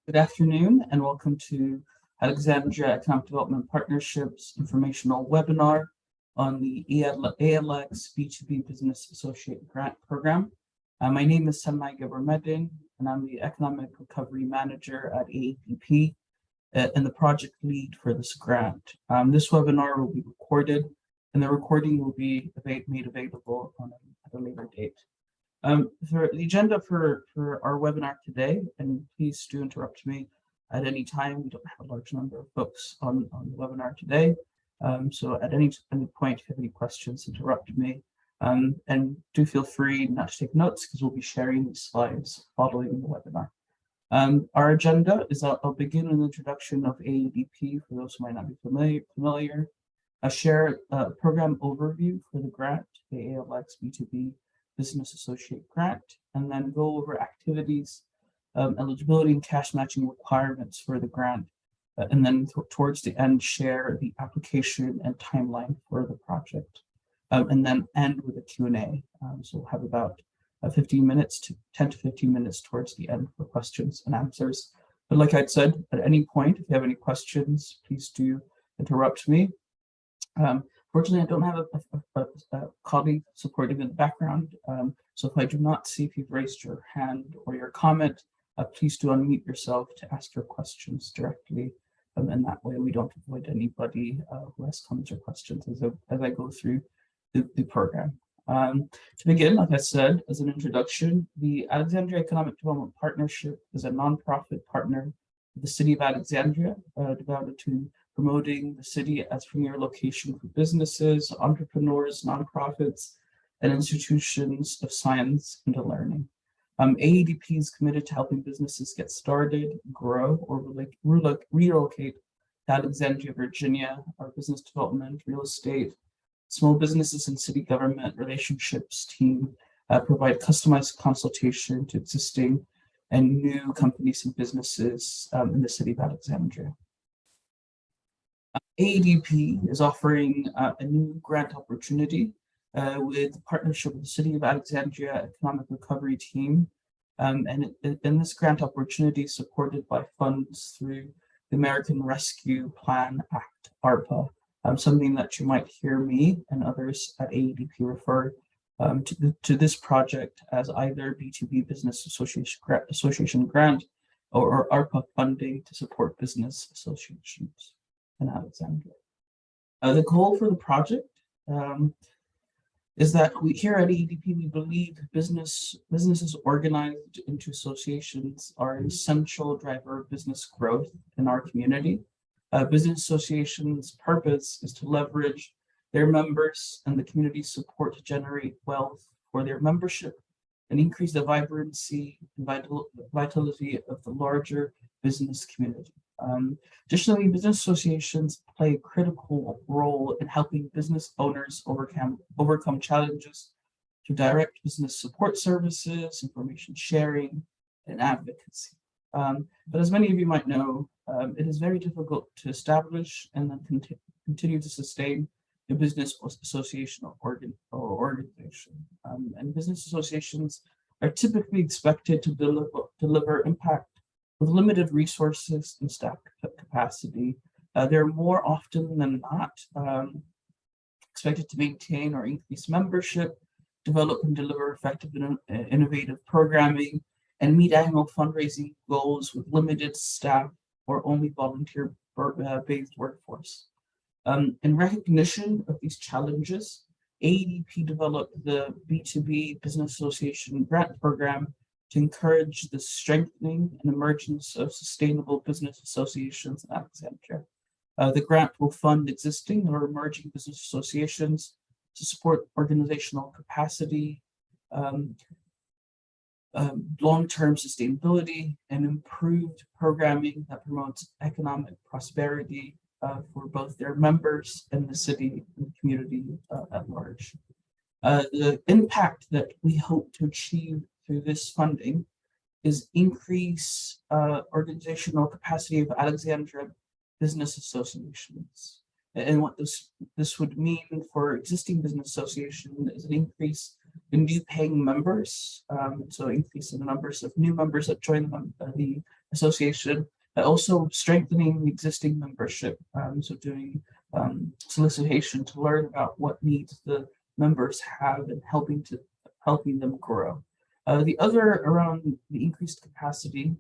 Good afternoon and welcome to Alexandria Economic Development Partnerships informational webinar on the ALX B2B Business Associate Grant Program. My name is Samai Gebermedin and I'm the Economic Recovery Manager at AAPP and the project lead for this grant. This webinar will be recorded and the recording will be made available at a later date. For the agenda for our webinar today, and please do interrupt me at any time. We don't have a large number of folks on the webinar today. So at any point, if you have any questions, interrupt me. And do feel free not to take notes because we'll be sharing these slides following the webinar. Our agenda is I'll begin with an introduction of AADP for those who might not be familiar. I'll share a program overview for the grant, the ALX B2B Business Associate Grant, and then go over activities, eligibility and cash matching requirements for the grant, and then towards the end share the application and timeline for the project, and then end with a Q&A. So we'll have about 15 minutes to 10 to 15 minutes towards the end for questions and answers. But like I said, at any point, if you have any questions, please do interrupt me. Fortunately, I don't have a colleague supporting in the background, so if I do not see if you've raised your hand or your comment, please do unmute yourself to ask your questions directly, and that way we don't avoid anybody who has comments or questions as I go through the program. To begin, like I said, as an introduction, the Alexandria Economic Development Partnership is a nonprofit partner with the City of Alexandria, devoted to promoting the city as premier location for businesses, entrepreneurs, nonprofits, and institutions of science and learning. AADP is committed to helping businesses get started, grow, or relocate to Alexandria, Virginia. Our business development, real estate, small businesses, and city government relationships team provide customized consultation to existing and new companies and businesses in the city of Alexandria. AADP is offering a new grant opportunity with a partnership with the City of Alexandria Economic Recovery Team. And this grant opportunity is supported by funds through the American Rescue Plan Act, ARPA, something that you might hear me and others at AADP refer to this project as either B2B Business Association Grant or ARPA funding to support business associations in Alexandria. The goal for the project is that here at AADP, we believe businesses organized into associations are an essential driver of business growth in our community. Business associations' purpose is to leverage their members and the community's support to generate wealth for their membership and increase the vibrancy and vitality of the larger business community. Additionally, business associations play a critical role in helping business owners overcome challenges through direct business support services, information sharing, and advocacy. But as many of you might know, it is very difficult to establish and then continue to sustain a business association or organization. And business associations are typically expected to deliver impact with limited resources and staff capacity. They're more often than not expected to maintain or increase membership, develop and deliver effective and innovative programming, and meet annual fundraising goals with limited staff or only volunteer-based workforce. In recognition of these challenges, AADP developed the B2B Business Association Grant Program to encourage the strengthening and emergence of sustainable business associations in Alexandria. The grant will fund existing or emerging business associations to support organizational capacity, long-term sustainability, and improved programming that promotes economic prosperity for both their members and the city and the community at large. The impact that we hope to achieve through this funding is increase organizational capacity of Alexandria business associations. And what this would mean for existing business association is an increase in new paying members, so increase in the numbers of new members that join the association, but also strengthening the existing membership. So doing solicitation to learn about what needs the members have and helping them grow. The other around the increased capacity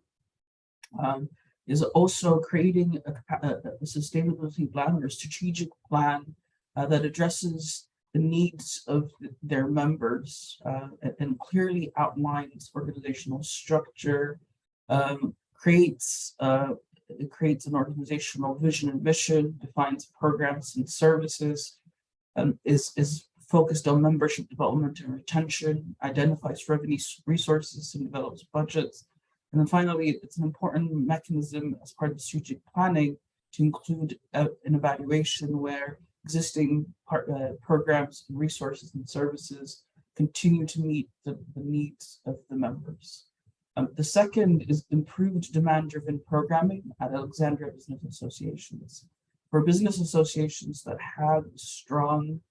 is also creating a sustainability plan or a strategic plan that addresses the needs of their members and clearly outlines organizational structure, creates an organizational vision and mission, defines programs and services, is focused on membership development and retention, identifies revenue resources and develops budgets. And then finally, it's an important mechanism as part of strategic planning to include an evaluation where existing programs and resources and services continue to meet the needs of the members. The second is improved demand-driven programming at Alexandria Business Associations. For business associations that have strong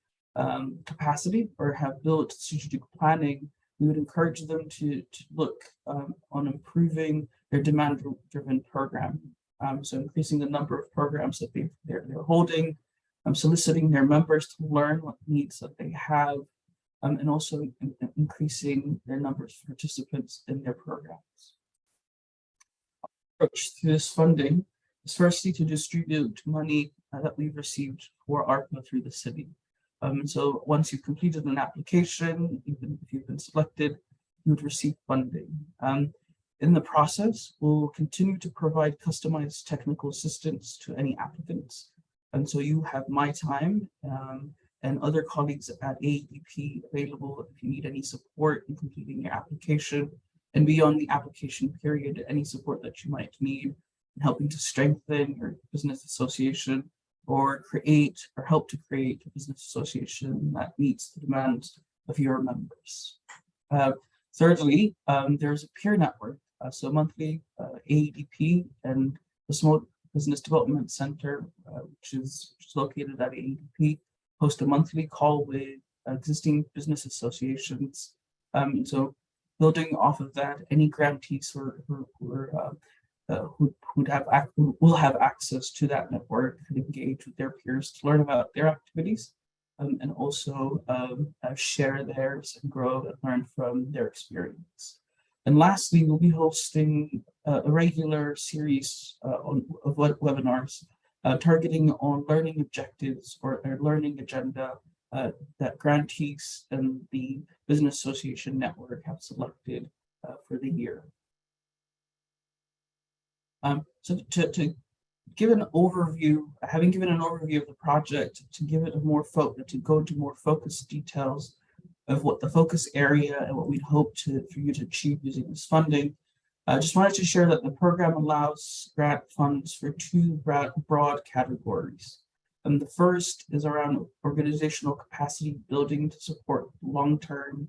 capacity or have built strategic planning, we would encourage them to look on improving their demand-driven program. So increasing the number of programs that they're holding, soliciting their members to learn what needs that they have, and also increasing their numbers of participants in their programs. Approach to this funding is firstly to distribute money that we've received for ARPA through the city. So once you've completed an application, even if you've been selected, you would receive funding. In the process, we'll continue to provide customized technical assistance to any applicants. And so you have my time and other colleagues at AEDP available if you need any support in completing your application, and beyond the application period, any support that you might need in helping to strengthen your business association or help to create a business association that meets the demands of your members. Thirdly, there's a peer network. So monthly, AEDP and the Small Business Development Center, which is located at AEDP, host a monthly call with existing business associations. So building off of that, any grantees who will have access to that network could engage with their peers to learn about their activities and also share theirs and grow and learn from their experience. And lastly, we'll be hosting a regular series of webinars targeting on learning objectives or learning agenda that grantees and the Business Association Network have selected for the year. So to give an overview, having given an overview of the project, to give it to go into more focused details of what the focus area and what we'd hope for you to achieve using this funding, I just wanted to share that the program allows grant funds for two broad categories. And the first is around organizational capacity building to support long-term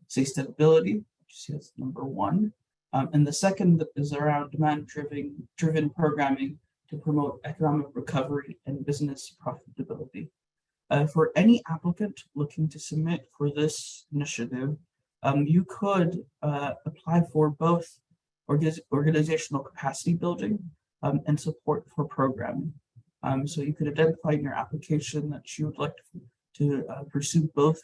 sustainability, which you see as number one. And the second is around demand-driven programming to promote economic recovery and business profitability. For any applicant looking to submit for this initiative, you could apply for both organizational capacity building and support for programming. So you could identify in your application that you would like to pursue both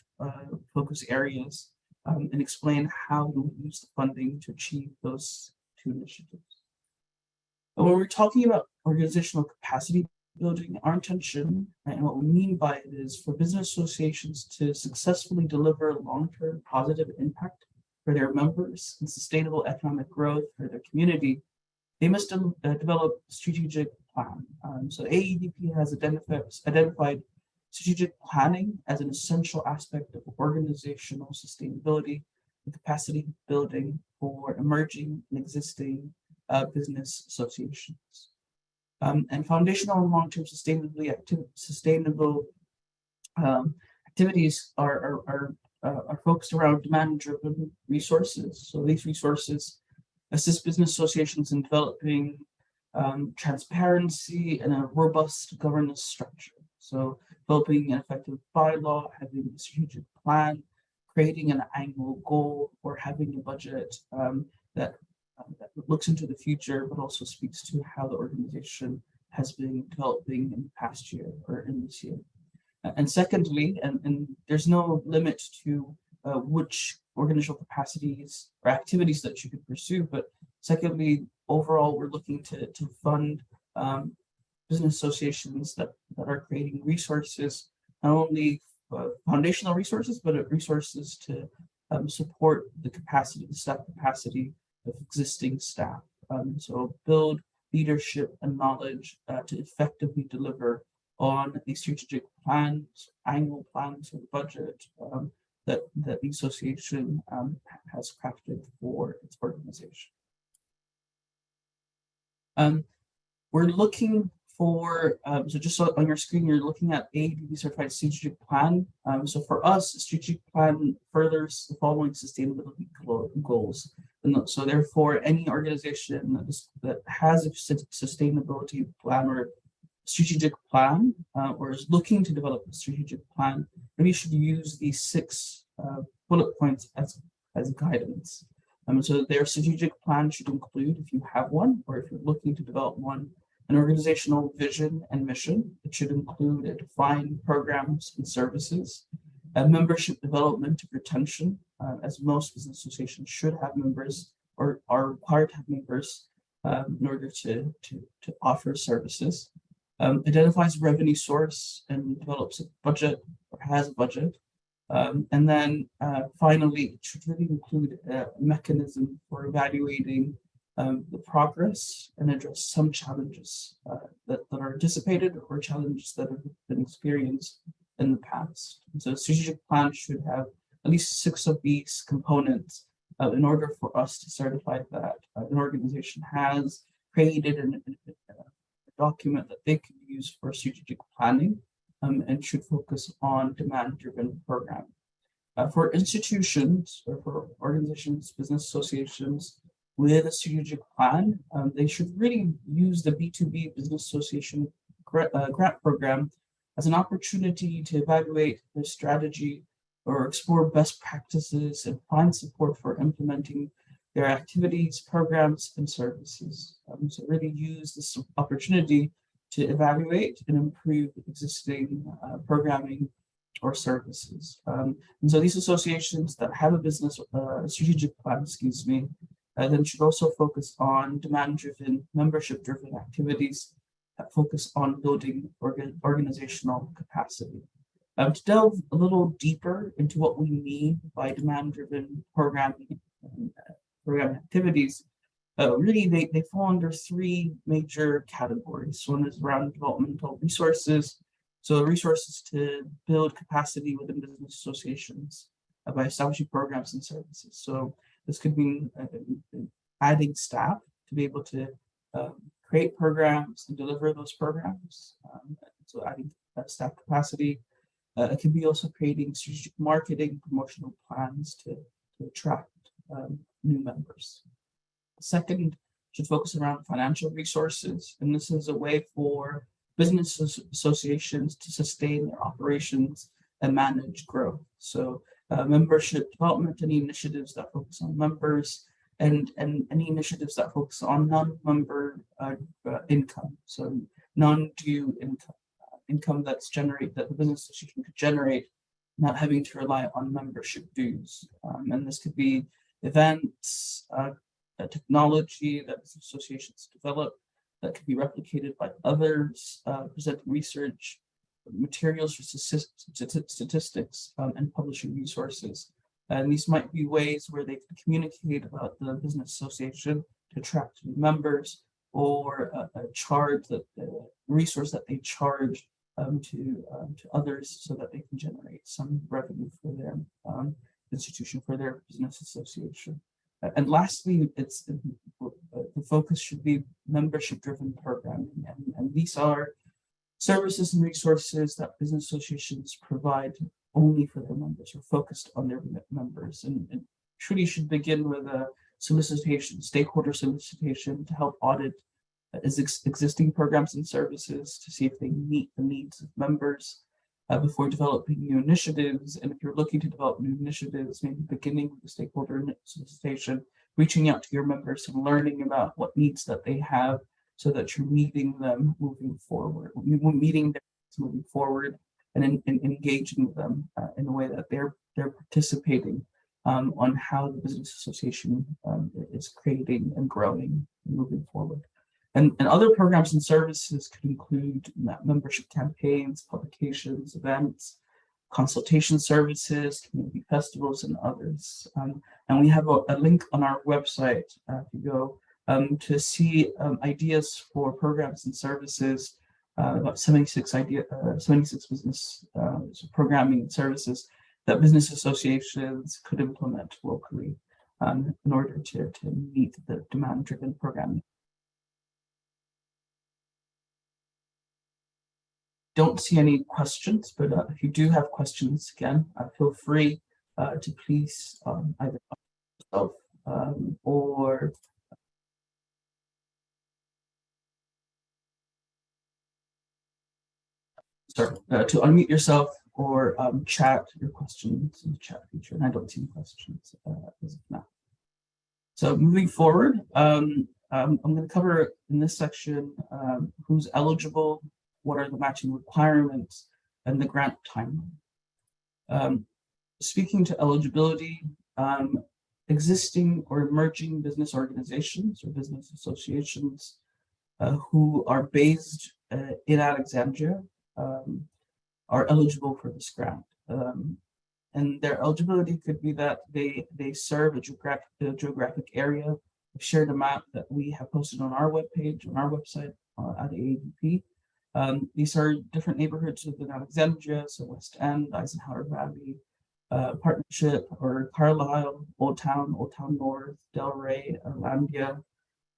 focus areas and explain how you'll use the funding to achieve those two initiatives. And when we're talking about organizational capacity building, our intention and what we mean by it is for business associations to successfully deliver long-term positive impact for their members and sustainable economic growth for their community, they must develop a strategic plan. So AEDP has identified strategic planning as an essential aspect of organizational sustainability and capacity building for emerging and existing business associations. And foundational and long-term sustainable activities are focused around demand-driven resources. So these resources assist business associations in developing transparency and a robust governance structure. So developing an effective bylaw, having a strategic plan, creating an annual goal, or having a budget that that looks into the future, but also speaks to how the organization has been developing in the past year or in this year. And secondly, and there's no limit to which organizational capacities or activities that you could pursue, but secondly, overall, we're looking to fund business associations that are creating resources, not only foundational resources, but resources to support the capacity, the staff capacity of existing staff. So build leadership and knowledge to effectively deliver on the strategic plans, annual plans, or budget that the association has crafted for its organization. We're looking for, so just on your screen, you're looking at AABB certified strategic plan. So for us, a strategic plan furthers the following sustainability goals. And so therefore, any organization that has a sustainability plan or strategic plan, or is looking to develop a strategic plan, maybe should use these 6 bullet points as guidance. So their strategic plan should include, if you have one, or if you're looking to develop one, an organizational vision and mission. It should include a defined programs and services, membership development and retention, as most business associations should have members or are required to have members in order to offer services. Identifies revenue source and develops a budget or has a budget. And then finally, it should really include a mechanism for evaluating the progress and address some challenges that are anticipated or challenges that have been experienced in the past. And so a strategic plan should have at least 6 of these components in order for us to certify that an organization has created a document that they can use for strategic planning and should focus on demand-driven programming. For institutions or for organizations, business associations with a strategic plan, they should really use the B2B Business Association grant program as an opportunity to evaluate their strategy or explore best practices and find support for implementing their activities, programs, and services. So really use this opportunity to evaluate and improve existing programming or services. And so these associations that have a business strategic plan, then should also focus on demand-driven, membership-driven activities that focus on building organizational capacity. To delve a little deeper into what we mean by demand-driven programming activities, really they fall under 3 major categories. One is around developmental resources, so resources to build capacity within business associations by establishing programs and services. So this could mean adding staff to be able to create programs and deliver those programs. So adding staff capacity. It can be also creating strategic marketing, promotional plans to attract new members. Second, should focus around financial resources, and this is a way for business associations to sustain their operations and manage growth. So membership development, any initiatives that focus on members, and any initiatives that focus on non-member income, so non-due income that's that the business association could generate, not having to rely on membership dues. And this could be events, technology that associations develop that can be replicated by others, presenting research, materials for statistics, and publishing resources. And these might be ways where they can communicate about the business association to attract new members, or a resource that they charge to others so that they can generate some revenue for their institution, for their business association. And lastly, the focus should be membership-driven programming, and these are services and resources that business associations provide only for their members, or focused on their members, and truly should begin with a stakeholder solicitation to help audit existing programs and services to see if they meet the needs of members before developing new initiatives. And if you're looking to develop new initiatives, maybe beginning with the stakeholder solicitation reaching out to your members and learning about what needs that they have so that you're meeting them moving forward, meeting them moving forward and engaging them in a way that they're participating on how the business association is creating and growing and moving forward. And other programs and services could include membership campaigns, publications, events, consultation services, community festivals, and others. And we have a link on our website, if you go, to see ideas for programs and services, about 76 business programming services that business associations could implement locally in order to meet the demand-driven programming. Don't see any questions, but if you do have questions, again, feel free to please either yourself or to unmute yourself or chat your questions in the chat feature. And I don't see any questions as of now. So moving forward, I'm going to cover in this section who's eligible, what are the matching requirements, and the grant timeline. Speaking to eligibility, existing or emerging business organizations or business associations who are based in Alexandria are eligible for this grant. And their eligibility could be that they serve a geographic area. I've shared a map that we have posted on our webpage, on our website at AABP. These are different neighborhoods within Alexandria, so West End, Eisenhower Valley, Partnership, or Carlisle, Old Town North, Delray, Arlandia,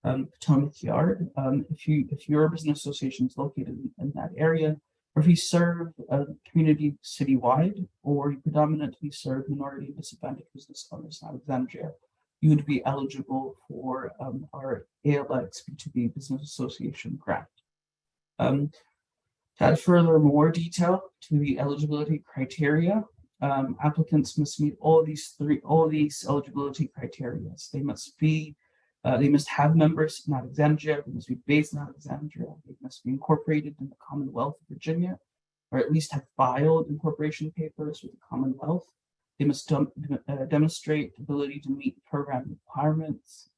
Potomac Yard. If your business association is located in that area, or if you serve a community citywide, or you predominantly serve minority and disadvantaged business owners in Alexandria, you would be eligible for our ALX B2B Business Association grant. To add further more detail to the eligibility criteria, applicants must meet all these eligibility criteria. They must have members in Alexandria, they must be based in Alexandria, they must be incorporated in the Commonwealth of Virginia, or at least have filed incorporation papers with the Commonwealth. They must demonstrate ability to meet program requirements,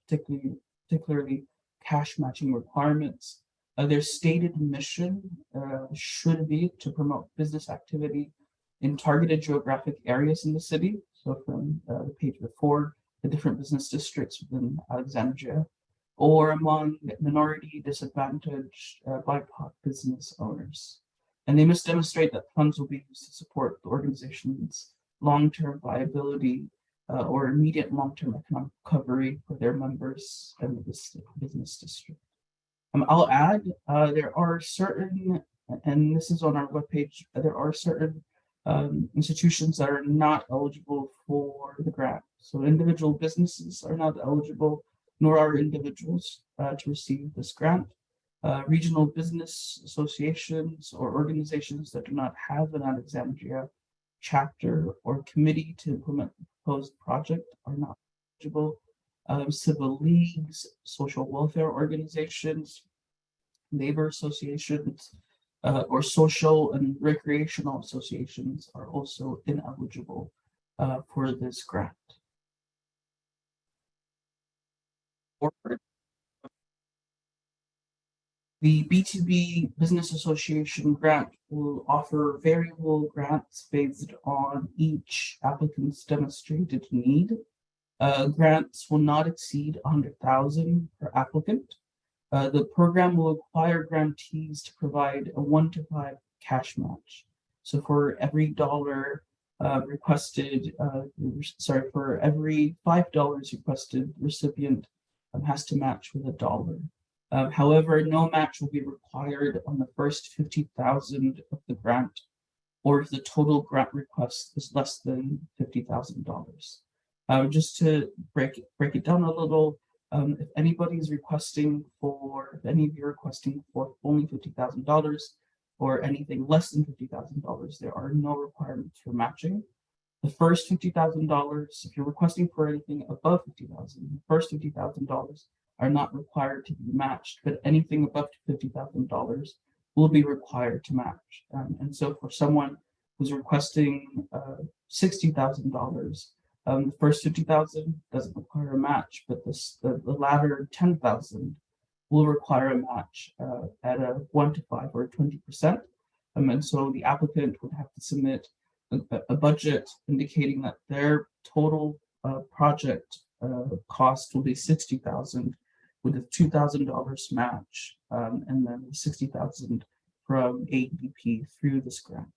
particularly cash matching requirements. Their stated mission should be to promote business activity in targeted geographic areas in the city. So from the page before, the different business districts within Alexandria, or among minority, disadvantaged, BIPOC business owners. And they must demonstrate that funds will be used to support the organization's long-term viability or immediate long-term economic recovery for their members and the business district. I'll add, there are certain, and this is on our webpage, there are certain institutions that are not eligible for the grant. So individual businesses are not eligible, nor are individuals to receive this grant. Regional business associations or organizations that do not have an Alexandria chapter or committee to implement the proposed project are not eligible. Civil leagues, social welfare organizations, labor associations, or social and recreational associations are also ineligible for this grant. The B2B Business Association grant will offer variable grants based on each applicant's demonstrated need. Grants will not exceed $100,000 per applicant. The program will require grantees to provide a 1-to-5 cash match. So for every dollar requested, for every $5 requested, recipient has to match with $1. However, no match will be required on the first $50,000 of the grant, or if the total grant request is less than $50,000. Just to break it down a little, if anybody is requesting if any of you are requesting for only $50,000 or anything less than $50,000, there are no requirements for matching. The first $50,000, if you're requesting for anything above $50,000, the first $50,000 are not required to be matched, but anything above $50,000 will be required to match. And so for someone who's requesting $60,000, the first 50,000 doesn't require a match, but the latter 10,000 will require a match at a 1 to 5 or 20%. And so the applicant would have to submit a budget indicating that their total project cost will be $60,000 with a $2,000 match, and then $60,000 from ADP through this grant.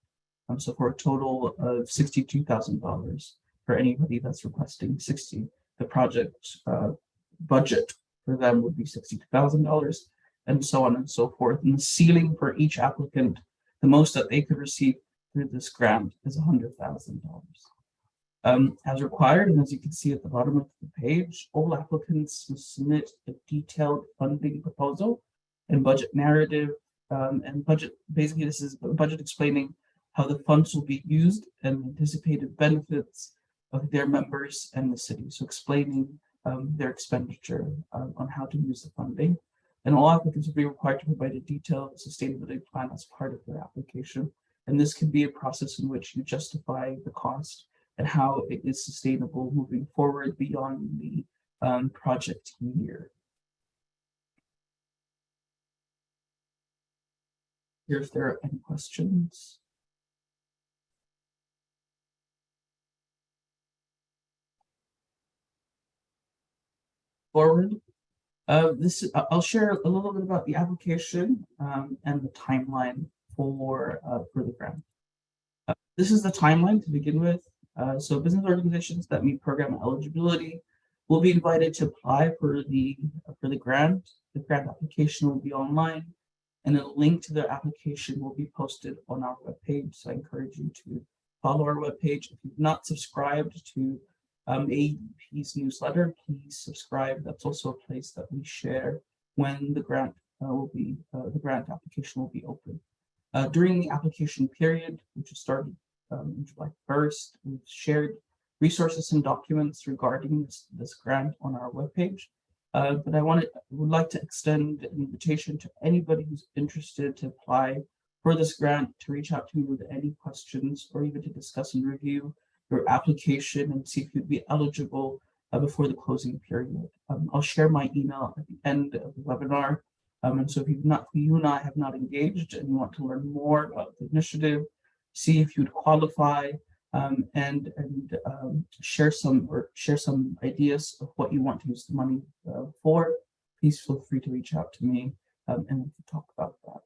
So for a total of $62,000 for anybody that's requesting 60, the project budget for them would be $62,000, and so on and so forth. And the ceiling for each applicant, the most that they could receive through this grant is $100,000. As required, and as you can see at the bottom of the page, all applicants must submit a detailed funding proposal and budget narrative, and budget. Basically, this is a budget explaining how the funds will be used and anticipated benefits of their members and the city. So explaining their expenditure on how to use the funding. And all applicants will be required to provide a detailed sustainability plan as part of their application. And this can be a process in which you justify the cost and how it is sustainable moving forward beyond the project year. Here, if there are any questions. Forward. I'll share a little bit about the application and the timeline for the grant. This is the timeline to begin with. So business organizations that meet program eligibility will be invited to apply for the grant. The grant application will be online, and a link to the application will be posted on our webpage. So I encourage you to follow our webpage. If you've not subscribed to AEP's newsletter, please subscribe. That's also a place that we share when the grant the grant application will be open. During the application period, which started on July 1st, we've shared resources and documents regarding this grant on our webpage. But I would like to extend an invitation to anybody who's interested to apply for this grant to reach out to me with any questions, or even to discuss and review your application and see if you'd be eligible before the closing period. I'll share my email at the end of the webinar. And so if you and I have not engaged and you want to learn more about the initiative, see if you'd qualify, and share some ideas of what you want to use the money for, please feel free to reach out to me and we can talk about that.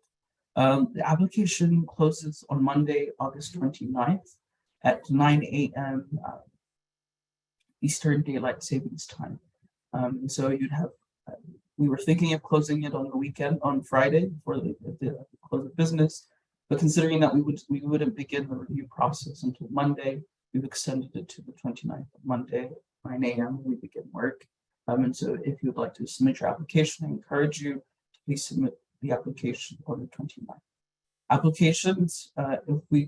The application closes on Monday, August 29th at 9 a.m. Eastern Daylight Savings Time. And so you'd have, we were thinking of closing it on the weekend, on Friday, before the close of business, but considering that we wouldn't begin the review process until Monday, we've extended it to the 29th of Monday, 9 a.m. we begin work. And so if you'd like to submit your application, I encourage you to please submit the application on the 29th. Applications, if we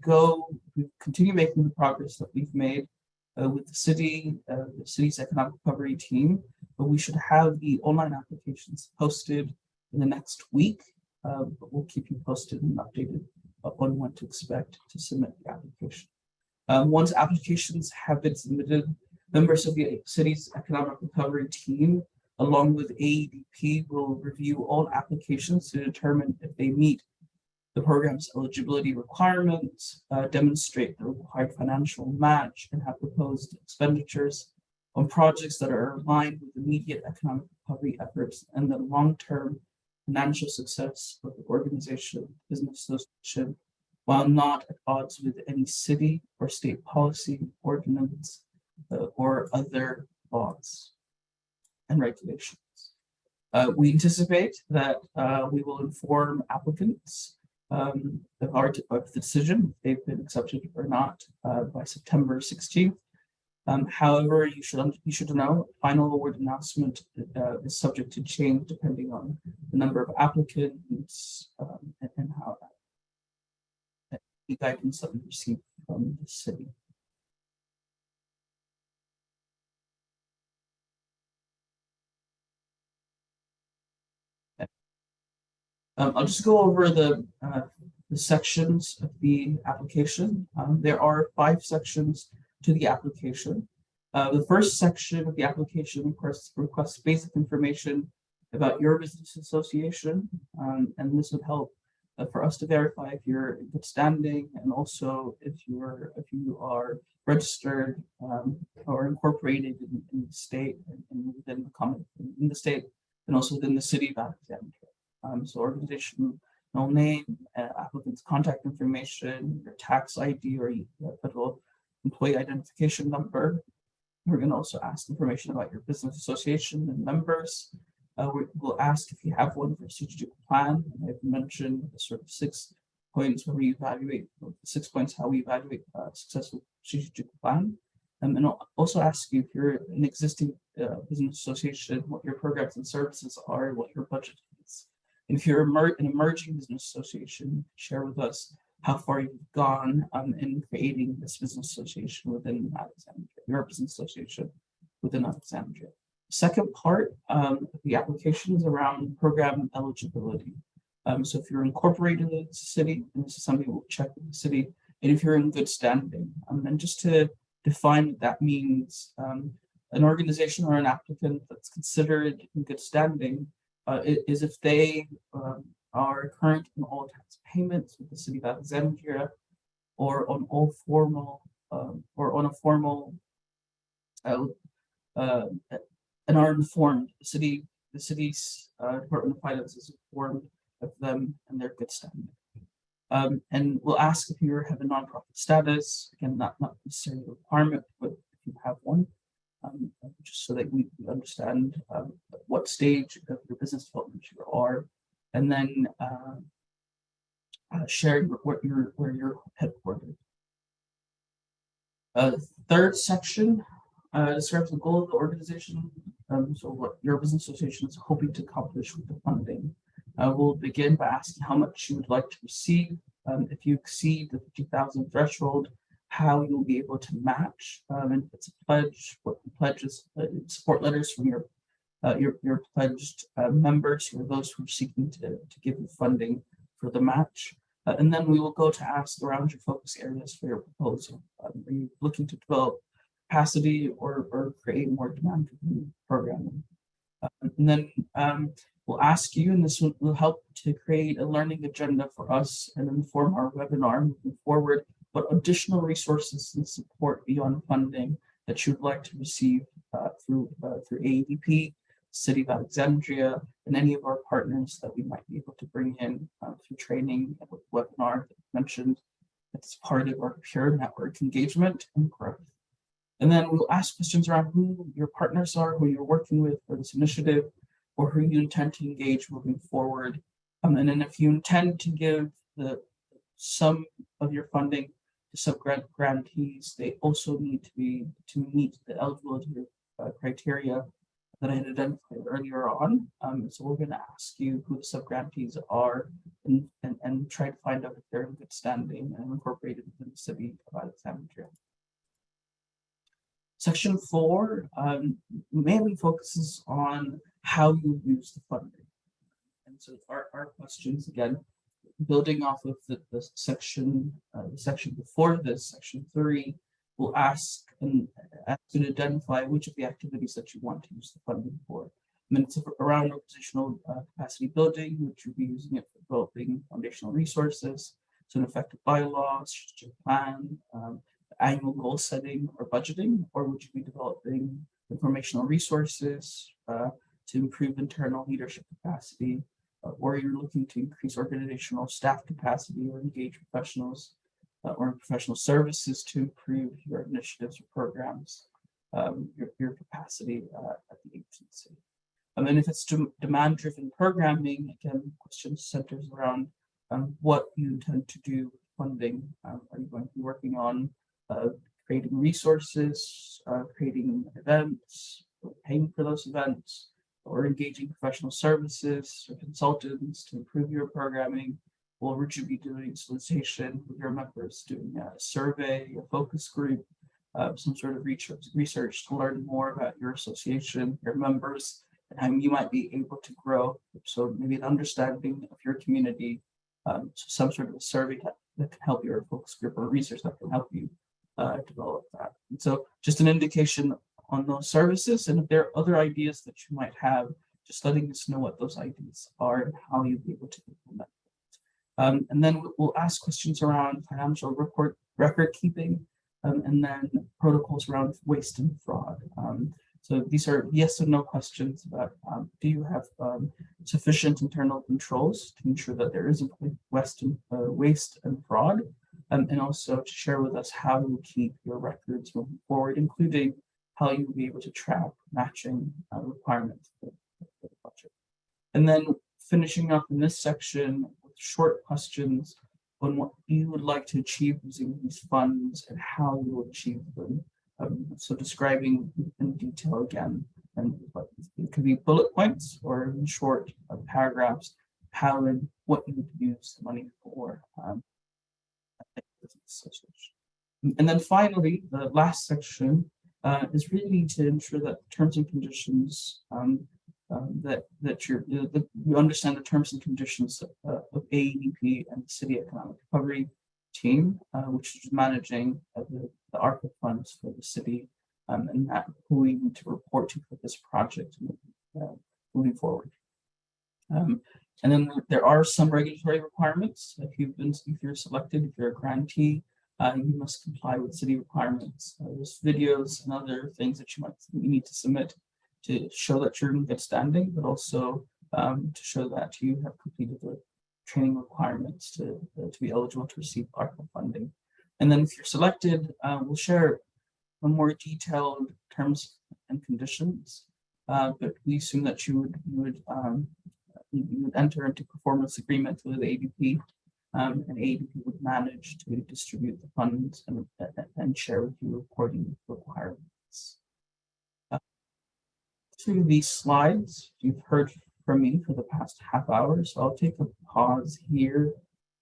continue making the progress that we've made with the city's economic recovery team, but we should have the online applications posted in the next week, but we'll keep you posted and updated on when to expect to submit the application. Once applications have been submitted, members of the city's economic recovery team, along with AEDP, will review all applications to determine if they meet the program's eligibility requirements, demonstrate the required financial match, and have proposed expenditures on projects that are aligned with immediate economic recovery efforts and the long-term financial success of the organization, business association, while not at odds with any city or state policy, ordinance, or other laws and regulations. We anticipate that we will inform applicants of the decision, if they've been accepted or not, by September 16th. However, you should know, final award announcement is subject to change depending on the number of applicants and how that, the guidance that we received from the city. I'll just go over the sections of the application. There are 5 sections to the application. The first section of the application, of course, requests basic information about your business association, and this would help for us to verify if you're in good standing, and also if you are registered or incorporated in the state and within in the state, and also within the city of Alexandria. So organizational name, applicant's contact information, your tax ID or federal employee identification number. We're going to also ask information about your business association and members. We'll ask if you have one for a strategic plan. I've mentioned the sort of 6 points where we evaluate, 6 points how we evaluate a successful strategic plan. And I'll also ask you if you're an existing business association, what your programs and services are, what your budget is. And if you're an emerging business association, share with us how far you've gone in creating this business association within Alexandria, your business association within Alexandria. Second part of the application is around program eligibility. So if you're incorporated in the city, and this is something we'll check with the city, and if you're in good standing, and just to define what that means, an organization or an applicant that's considered in good standing is if they are current in all tax payments with the City of Alexandria, or on all formal or on a formal and are informed. The city's Department of Finance is informed of them and their good standing. And we'll ask if you have a nonprofit status. Again, not necessarily a requirement, but if you have one, just so that we understand what stage of your business development you are, and then share where you're headquartered. Third section describes the goal of the organization. So what your business association is hoping to accomplish with the funding. We'll begin by asking how much you would like to receive. If you exceed the 50,000 threshold, how you'll be able to match. And if it's a pledge, what the pledge is, support letters from your pledged members, who are those who are seeking to give you funding for the match. And then we will go to ask around your focus areas for your proposal. Are you looking to develop capacity or create more demand-driven programming? And then we'll ask you, and this will help to create a learning agenda for us and inform our webinar moving forward, what additional resources and support beyond funding that you'd like to receive through AADP, City of Alexandria, and any of our partners that we might be able to bring in through training and with webinar that I mentioned. It's part of our pure network engagement and growth. And then we'll ask questions around who your partners are, who you're working with for this initiative, or who you intend to engage moving forward. And then if you intend to give some of your funding to sub-grantees, they also need to meet the eligibility criteria that I had identified earlier on. So we're going to ask you who the sub-grantees are and try to find out if they're in good standing and incorporated within the City of Alexandria. Section 4 mainly focuses on how you use the funding. And so our questions, again, building off of the section before this, section 3, will ask you to identify which of the activities that you want to use the funding for. And then it's around organizational capacity building, which you'll be using it for developing foundational resources, so an effective bylaw, strategic plan, annual goal setting or budgeting, or would you be developing informational resources to improve internal leadership capacity, or you're looking to increase organizational staff capacity or engage professionals or professional services to improve your initiatives or programs, your capacity at the agency. And then if it's demand-driven programming, again, question centers around what you intend to do with funding. Are you going to be working on creating resources, creating events, paying for those events, or engaging professional services or consultants to improve your programming? Or would you be doing solicitation with your members, doing a survey, a focus group, some sort of research to learn more about your association, your members, and how you might be able to grow So maybe an understanding of your community, so some sort of a survey that can help your focus group or research that can help you develop that. And so just an indication on those services, and if there are other ideas that you might have, just letting us know what those ideas are and how you'll be able to implement them. And then we'll ask questions around financial record keeping, and then protocols around waste and fraud. So these are yes or no questions about do you have sufficient internal controls to ensure that there isn't waste and fraud, and also to share with us how you keep your records moving forward, including how you'll be able to track matching requirements for the budget. And then finishing up in this section with short questions on what you would like to achieve using these funds and how you will achieve them. So describing in detail again, and it could be bullet points or in short paragraphs, how and what you would use the money for. And then finally, the last section is really to ensure that terms and conditions that you understand the terms and conditions of AEDP and the City Economic Recovery team, which is managing the ARPA funds for the city, and that who we need to report to for this project moving forward. And then there are some regulatory requirements. If you're selected, if you're a grantee, you must comply with city requirements. There's videos and other things that you need to submit to show that you're in good standing, but also to show that you have completed the training requirements to be eligible to receive ARPA funding. And then if you're selected, we'll share a more detailed terms and conditions, but we assume that you would enter into performance agreement with ADP, and ADP would manage to distribute the funds and share with you reporting requirements. To these slides, you've heard from me for the past half hour, so I'll take a pause here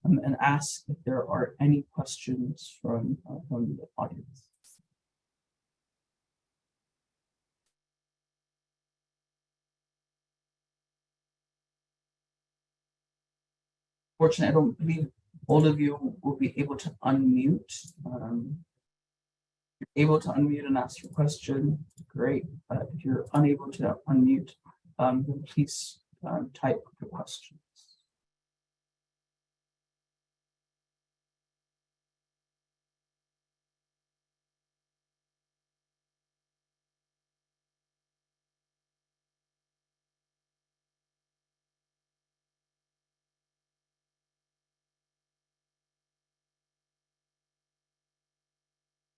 and ask if there are any questions from the audience. Fortunately, I don't believe all of you will be able to unmute. If you're able to unmute and ask your question, great. If you're unable to unmute, then please type your questions.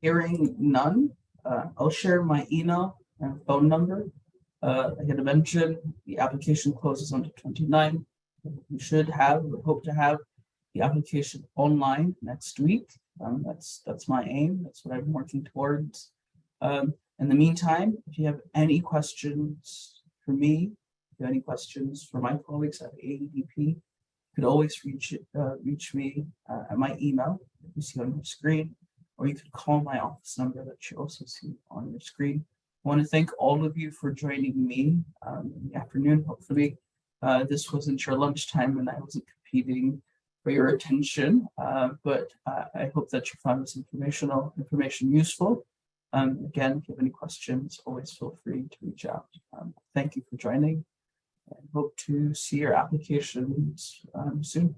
Hearing none, I'll share my email and phone number. I had mentioned the application closes on the 29th. We should have, or hope to have, the application online next week. That's my aim. That's what I'm working towards. In the meantime, if you have any questions for me, if you have any questions for my colleagues at AEDP, you could always reach me at my email that you see on your screen, or you could call my office number that you also see on your screen. I want to thank all of you for joining me in the afternoon. Hopefully, this wasn't your lunchtime and I wasn't competing for your attention, but I hope that you found this information useful. Again, if you have any questions, always feel free to reach out. Thank you for joining, and hope to see your applications soon.